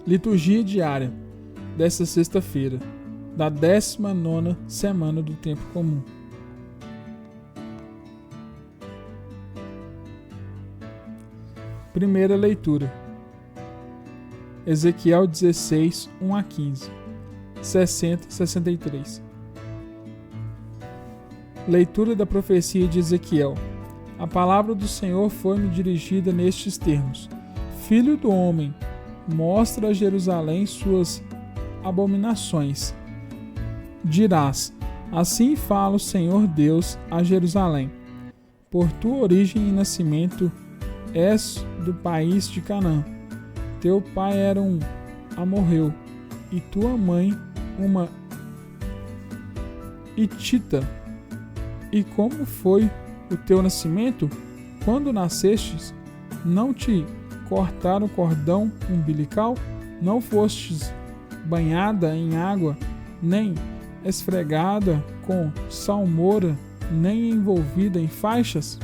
Liturgia diária desta sexta-feira, da 19ª semana do tempo comum. Primeira leitura. Ezequiel 16, 1 a 15, 60 e 63. Leitura da profecia de Ezequiel. A palavra do Senhor foi-me dirigida nestes termos: Filho do homem, mostra a Jerusalém suas abominações. Dirás: assim fala o Senhor Deus a Jerusalém: por tua origem e nascimento és do país de Canaã. Teu pai era um amorreu e tua mãe uma hitita. E como foi o teu nascimento? Quando nascestes, não te cortaram o cordão umbilical? Não fostes banhada em água, nem esfregada com salmoura, nem envolvida em faixas?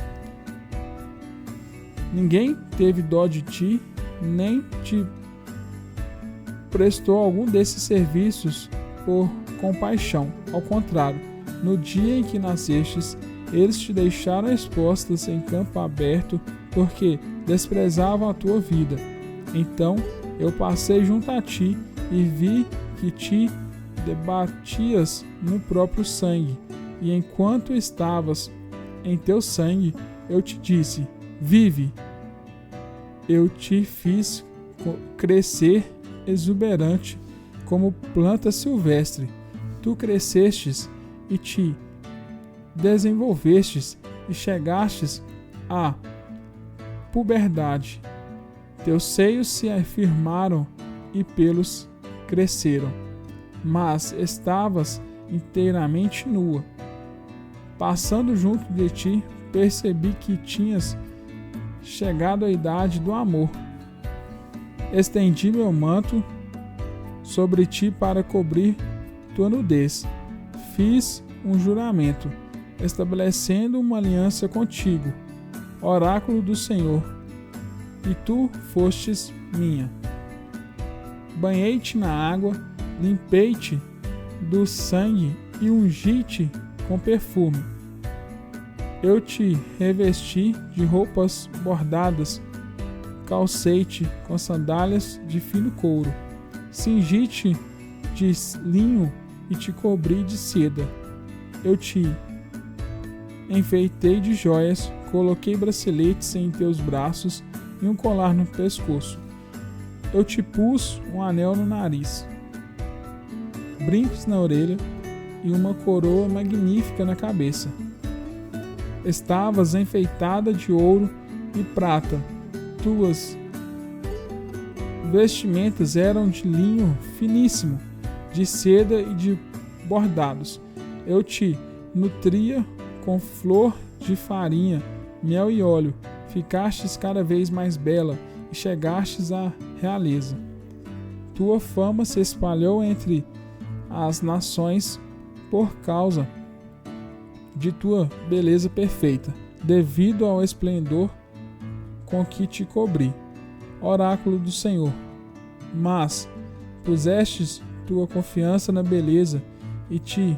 Ninguém teve dó de ti, nem te prestou algum desses serviços por compaixão. Ao contrário, no dia em que nascestes, eles te deixaram expostas em campo aberto, porque desprezavam a tua vida. Então eu passei junto a ti e vi que te debatias no próprio sangue, e enquanto estavas em teu sangue, eu te disse: vive. Eu te fiz crescer exuberante como planta silvestre. Tu crescestes e te desenvolvestes e chegastes à puberdade. Teus seios se afirmaram e pelos cresceram, mas estavas inteiramente nua. Passando junto de ti, percebi que tinhas chegado à idade do amor. Estendi meu manto sobre ti para cobrir tua nudez. Fiz um juramento, estabelecendo uma aliança contigo, oráculo do Senhor, e tu fostes minha. Banhei-te na água, limpei-te do sangue e ungi-te com perfume. Eu te revesti de roupas bordadas, calcei-te com sandálias de fino couro, cingi-te de linho e te cobri de seda. Eu te enfeitei de joias, coloquei braceletes em teus braços e um colar no pescoço. Eu te pus um anel no nariz, brincos na orelha e uma coroa magnífica na cabeça. Estavas enfeitada de ouro e prata. Tuas vestimentas eram de linho finíssimo, de seda e de bordados. Eu te nutria com flor de farinha, mel e óleo. Ficastes cada vez mais bela e chegastes à realeza. Tua fama se espalhou entre as nações por causa de tua beleza perfeita, devido ao esplendor com que te cobri, oráculo do Senhor. Mas pusestes tua confiança na beleza e te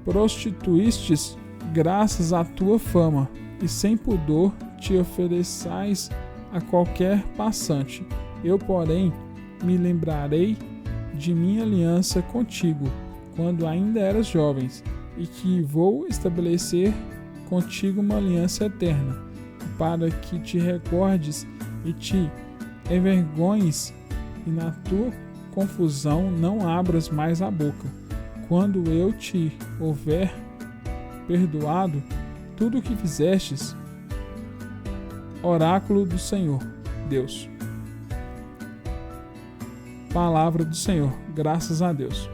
prostituístes graças à tua fama, e sem pudor te ofereçais a qualquer passante. Eu, porém, me lembrarei de minha aliança contigo, quando ainda eras jovens, e que vou estabelecer contigo uma aliança eterna, para que te recordes e te envergonhes, e na tua confusão não abras mais a boca. Quando eu te houver perdoado tudo o que fizestes, oráculo do Senhor, Deus. Palavra do Senhor, graças a Deus.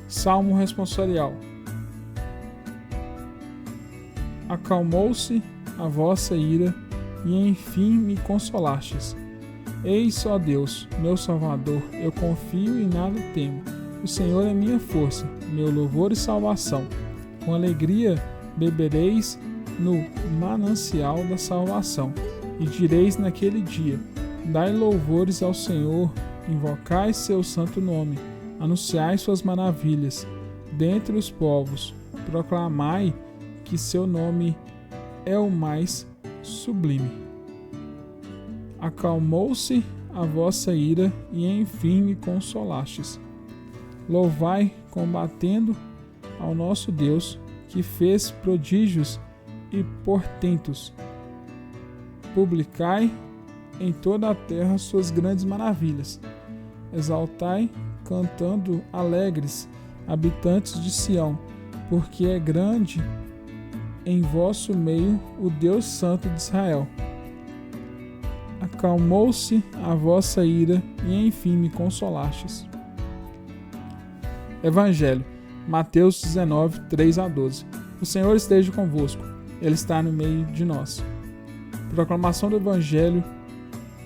Salmo responsorial. Acalmou-se a vossa ira, e enfim me consolastes. Eis, ó Deus, meu Salvador, eu confio e nada temo. O Senhor é minha força, meu louvor e salvação. Com alegria bebereis no manancial da salvação, e direis naquele dia: Dai louvores ao Senhor, invocai seu santo nome, anunciai suas maravilhas dentre os povos, proclamai que seu nome é o mais sublime. Acalmou-se a vossa ira e enfim me consolastes. Louvai combatendo ao nosso Deus, que fez prodígios e portentos. Publicai em toda a terra suas grandes maravilhas. Exaltai, cantando alegres, habitantes de Sião, porque é grande em vosso meio o Deus Santo de Israel. Acalmou-se a vossa ira e enfim me consolastes. Evangelho, Mateus 19, 3-12. O Senhor esteja convosco, Ele está no meio de nós. Proclamação do Evangelho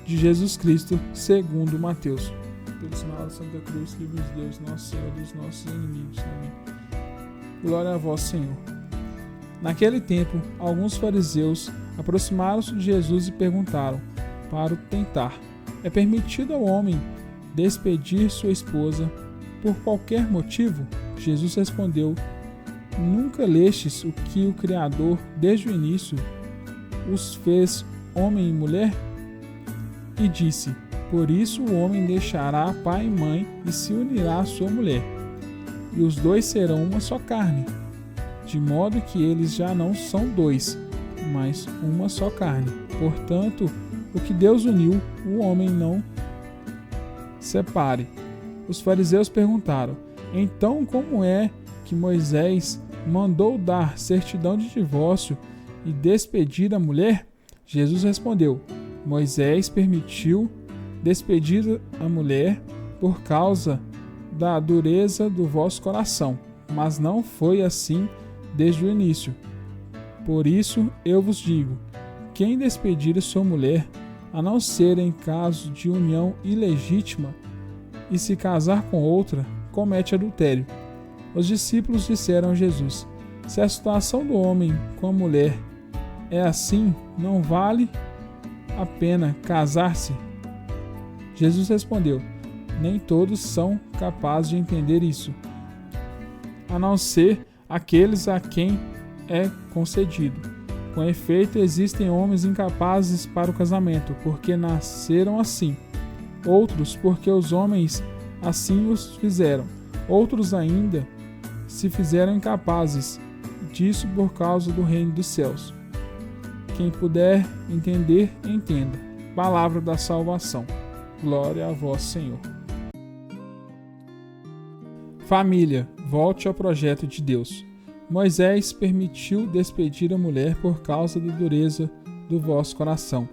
de Jesus Cristo segundo Mateus. Pelo sinal da Santa Cruz, livre de Deus, nosso Senhor, dos nossos inimigos. Amém. Glória a vós, Senhor. Naquele tempo, alguns fariseus aproximaram-se de Jesus e perguntaram, para o tentar: é permitido ao homem despedir sua esposa por qualquer motivo? Jesus respondeu: nunca lestes o que o Criador, desde o início, os fez homem e mulher? E disse: por isso o homem deixará pai e mãe e se unirá à sua mulher, e os dois serão uma só carne. De modo que eles já não são dois, mas uma só carne. Portanto, o que Deus uniu, o homem não separe. Os fariseus perguntaram: então como é que Moisés mandou dar certidão de divórcio e despedir a mulher? Jesus respondeu: Moisés permitiu despedir a mulher por causa da dureza do vosso coração, mas não foi assim desde o início. Por isso eu vos digo: quem despedir a sua mulher, a não ser em caso de união ilegítima, e se casar com outra, comete adultério. Os discípulos disseram a Jesus: se a situação do homem com a mulher é assim, não vale a pena casar-se? Jesus respondeu: nem todos são capazes de entender isso, a não ser aqueles a quem é concedido. Com efeito, existem homens incapazes para o casamento, porque nasceram assim. Outros, porque os homens assim os fizeram. Outros ainda se fizeram incapazes disso por causa do reino dos céus. Quem puder entender, entenda. Palavra da salvação. Glória a vós, Senhor. Família, volte ao projeto de Deus. Moisés permitiu despedir a mulher por causa da dureza do vosso coração.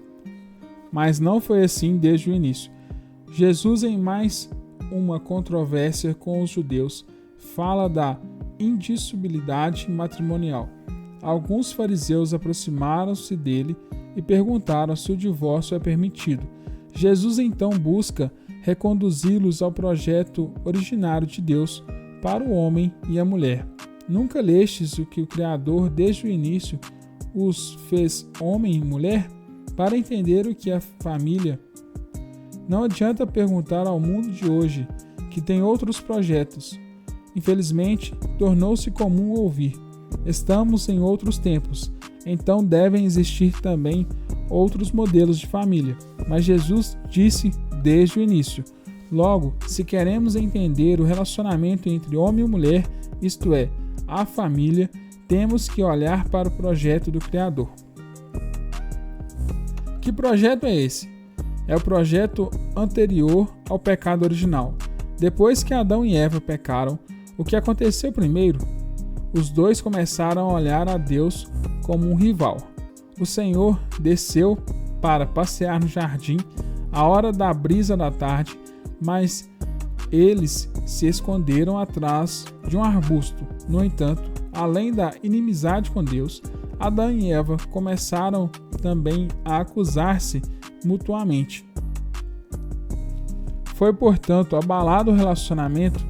Mas não foi assim desde o início. Jesus, em mais uma controvérsia com os judeus, fala da indissolubilidade matrimonial. Alguns fariseus aproximaram-se dele e perguntaram se o divórcio é permitido. Jesus então busca reconduzi-los ao projeto originário de Deus para o homem e a mulher. Nunca lestes o que o Criador, desde o início, os fez homem e mulher? Para entender o que é família, não adianta perguntar ao mundo de hoje, que tem outros projetos. Infelizmente, tornou-se comum ouvir: estamos em outros tempos, então devem existir também outros modelos de família. Mas Jesus disse desde o início: logo, se queremos entender o relacionamento entre homem e mulher, isto é, a família, temos que olhar para o projeto do Criador. Que projeto é esse? É o projeto anterior ao pecado original. Depois que Adão e Eva pecaram, o que aconteceu primeiro? Os dois começaram a olhar a Deus como um rival. O Senhor desceu para passear no jardim à hora da brisa da tarde, mas eles se esconderam atrás de um arbusto. No entanto, além da inimizade com Deus, Adão e Eva começaram também a acusar-se mutuamente. Foi, portanto, abalado o relacionamento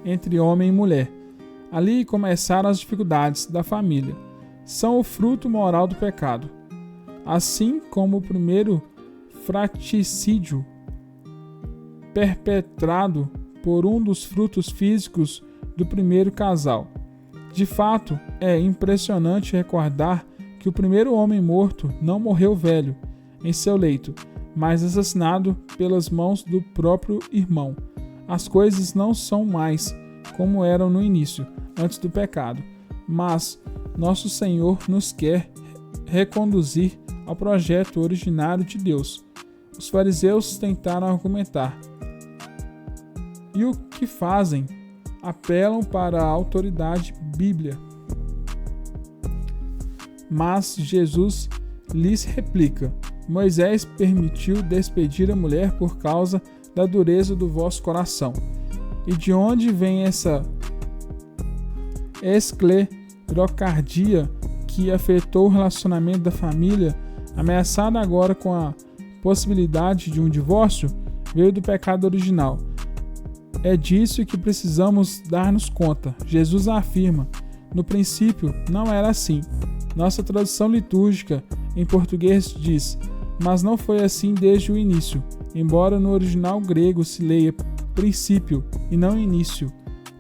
entre homem e mulher. Ali começaram as dificuldades da família. são o fruto moral do pecado, assim como o primeiro fratricídio perpetrado por um dos frutos físicos do primeiro casal. De fato, é impressionante recordar que o primeiro homem morto não morreu velho em seu leito, mas assassinado pelas mãos do próprio irmão. As coisas não são mais como eram no início, antes do pecado, mas nosso Senhor nos quer reconduzir ao projeto originário de Deus. Os fariseus tentaram argumentar. E o que fazem? Apelam para a autoridade bíblica. Mas Jesus lhes replica: Moisés permitiu despedir a mulher por causa da dureza do vosso coração. E de onde vem essa esclerocardia que afetou o relacionamento da família, ameaçada agora com a possibilidade de um divórcio? Veio do pecado original. É disso que precisamos dar-nos conta. Jesus afirma: no princípio não era assim. Nossa tradução litúrgica em português diz: mas não foi assim desde o início, embora no original grego se leia princípio e não início.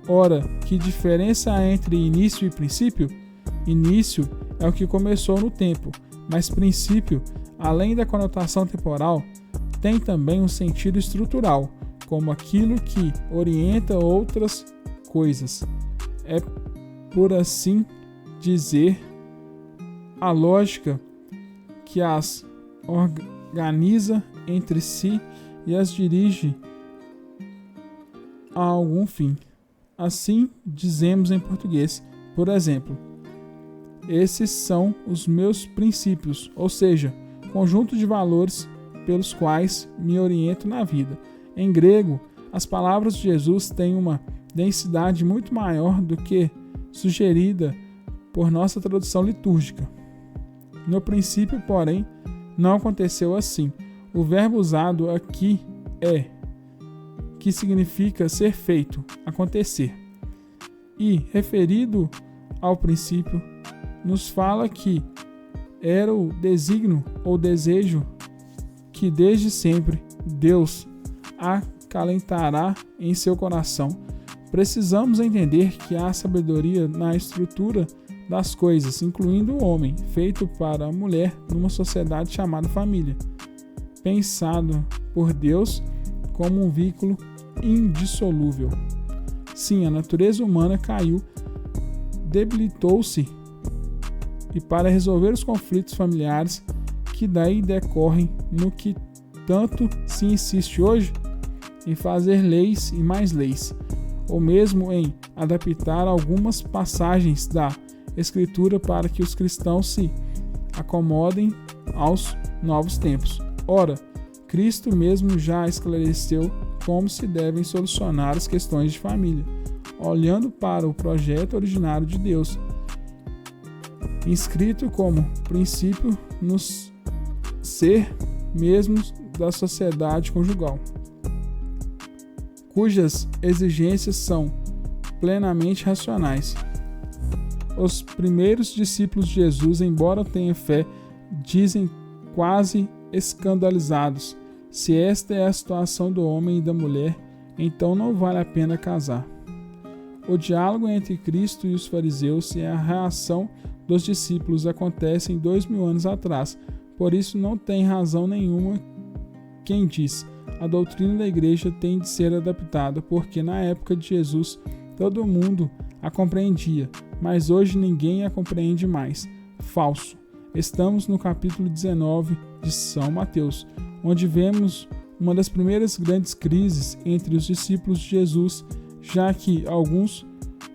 Ora, que diferença há entre início e princípio? Início é o que começou no tempo, mas princípio, além da conotação temporal, tem também um sentido estrutural, como aquilo que orienta outras coisas. É, por assim dizer, a lógica que as organiza entre si e as dirige a algum fim. Assim dizemos em português, por exemplo, esses são os meus princípios, ou seja, conjunto de valores pelos quais me oriento na vida. Em grego, as palavras de Jesus têm uma densidade muito maior do que sugerida por nossa tradução litúrgica. No princípio, porém, não aconteceu assim. O verbo usado aqui é, que significa ser feito, acontecer. E, referido ao princípio, nos fala que era o desígnio ou desejo que desde sempre Deus acalentará em seu coração. Precisamos entender que há sabedoria na estrutura das coisas, incluindo o homem, feito para a mulher numa sociedade chamada família, pensado por Deus como um vínculo indissolúvel. Sim, a natureza humana caiu, debilitou-se, e para resolver os conflitos familiares que daí decorrem, no que tanto se insiste hoje, em fazer leis e mais leis, ou mesmo em adaptar algumas passagens da Escritura para que os cristãos se acomodem aos novos tempos. Ora, Cristo mesmo já esclareceu como se devem solucionar as questões de família, olhando para o projeto originário de Deus, inscrito como princípio no ser mesmo da sociedade conjugal, cujas exigências são plenamente racionais. Os primeiros discípulos de Jesus, embora tenham fé, dizem quase escandalizados: se esta é a situação do homem e da mulher, então não vale a pena casar. O diálogo entre Cristo e os fariseus e a reação dos discípulos acontecem 2000 anos atrás, por isso não tem razão nenhuma quem diz: a doutrina da igreja tem de ser adaptada, porque na época de Jesus todo mundo a compreendia, mas hoje ninguém a compreende mais. Falso. Estamos no capítulo 19 de São Mateus, onde vemos uma das primeiras grandes crises entre os discípulos de Jesus, já que alguns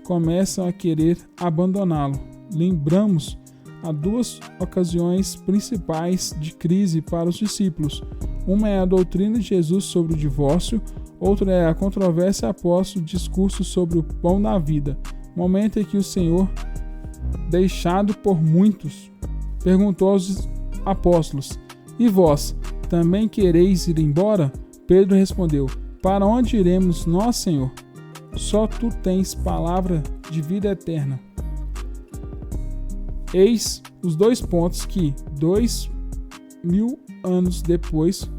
começam a querer abandoná-lo. Lembramos há duas ocasiões principais de crise para os discípulos. Uma é a doutrina de Jesus sobre o divórcio, outra é a controvérsia após o discurso sobre o pão da vida, momento em que o Senhor, deixado por muitos, perguntou aos apóstolos: e vós, também quereis ir embora? Pedro respondeu: para onde iremos nós, Senhor? Só tu tens palavra de vida eterna. Eis os 2 pontos que, 2000 anos depois,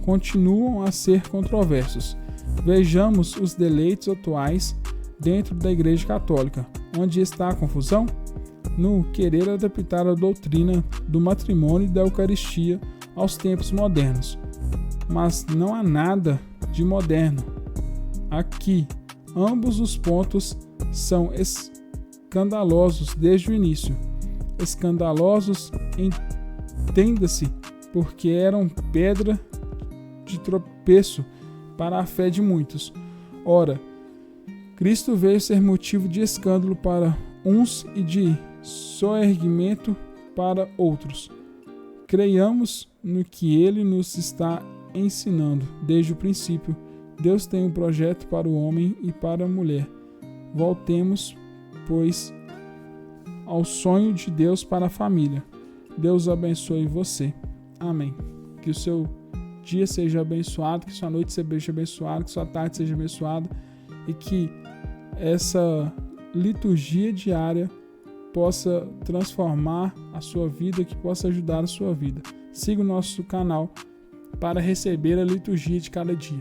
continuam a ser controversos. Vejamos os deleites atuais dentro da Igreja Católica. Onde está a confusão? No querer adaptar a doutrina do matrimônio e da Eucaristia aos tempos modernos. Mas não há nada de moderno aqui. Ambos os pontos são escandalosos desde o início. Escandalosos, entenda-se, porque eram pedra de tropeço para a fé de muitos. Ora, Cristo veio ser motivo de escândalo para uns e de soerguimento para outros. Creiamos no que ele nos está ensinando desde o princípio. Deus tem um projeto para o homem e para a mulher. Voltemos, pois, ao sonho de Deus para a família. Deus abençoe você. Amém. Que o seu dia seja abençoado, que sua noite seja abençoada, que sua tarde seja abençoada e que essa liturgia diária possa transformar a sua vida, que possa ajudar a sua vida. Siga o nosso canal para receber a liturgia de cada dia.